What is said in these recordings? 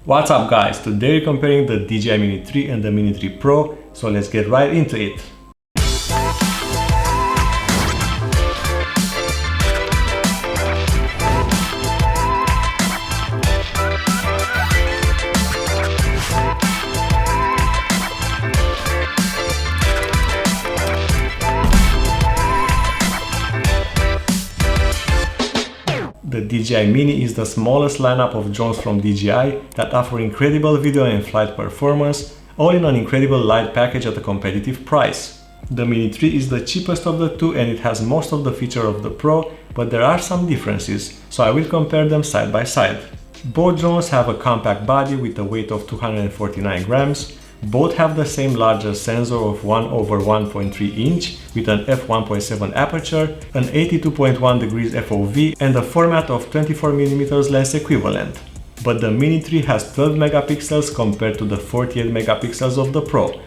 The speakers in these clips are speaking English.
What's up guys, today we're comparing the DJI Mini 3 and the Mini 3 Pro, so let's get right into it. The DJI Mini is the smallest lineup of drones from DJI that offer incredible video and flight performance, all in an incredible light package at a competitive price. The Mini 3 is the cheapest of the two and it has most of the features of the Pro, but there are some differences, so I will compare them side by side. Both drones have a compact body with a weight of 249 grams. Both have the same larger sensor of 1/1.3 inch with an f1.7 aperture, an 82.1 degrees FOV and a format of 24mm lens equivalent. But the Mini 3 has 12 megapixels compared to the 48 megapixels of the Pro.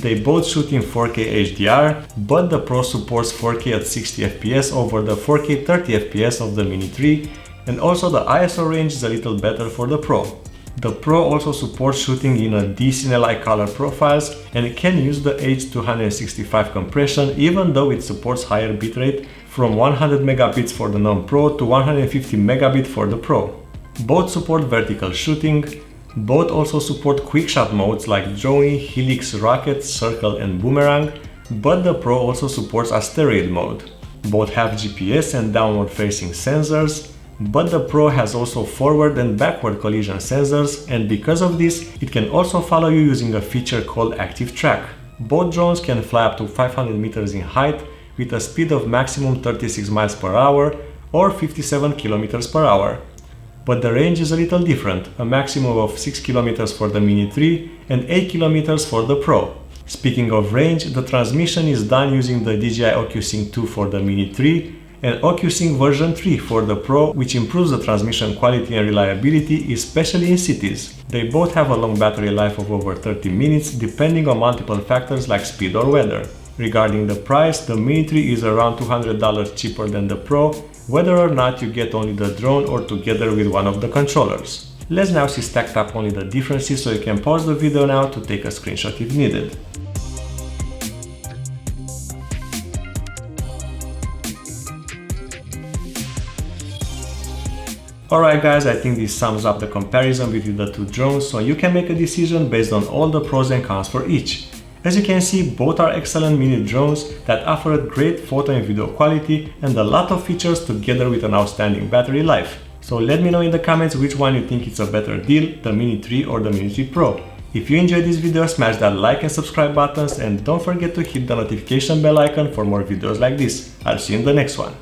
They both shoot in 4K HDR, but the Pro supports 4K at 60 fps over the 4K 30 fps of the Mini 3, and also the ISO range is a little better for the Pro. The Pro also supports shooting in a DCNLI color profiles and it can use the H265 compression even though it supports higher bitrate from 100 megabits for the non-Pro to 150 megabit for the Pro. Both support vertical shooting. Both also support quickshot modes like drone, helix, rocket, circle and boomerang, but the Pro also supports asteroid mode. Both have GPS and downward facing sensors, but the Pro has also forward and backward collision sensors, and because of this, it can also follow you using a feature called Active Track. Both drones can fly up to 500 meters in height with a speed of maximum 36 miles per hour or 57 kilometers per hour. But the range is a little different, a maximum of 6 kilometers for the Mini 3 and 8 kilometers for the Pro. Speaking of range, the transmission is done using the DJI OcuSync 2 for the Mini 3 and OcuSync version 3 for the Pro, which improves the transmission quality and reliability, especially in cities. They both have a long battery life of over 30 minutes, depending on multiple factors like speed or weather. Regarding the price, the Mini 3 is around $200 cheaper than the Pro, whether or not you get only the drone or together with one of the controllers. Let's now see stacked up only the differences, so you can pause the video now to take a screenshot if needed. Alright guys, I think this sums up the comparison between the two drones, so you can make a decision based on all the pros and cons for each. As you can see, both are excellent mini drones that offer a great photo and video quality and a lot of features together with an outstanding battery life. So let me know in the comments which one you think is a better deal, the Mini 3 or the Mini 3 Pro. If you enjoyed this video, smash that like and subscribe buttons and don't forget to hit the notification bell icon for more videos like this. I'll see you in the next one.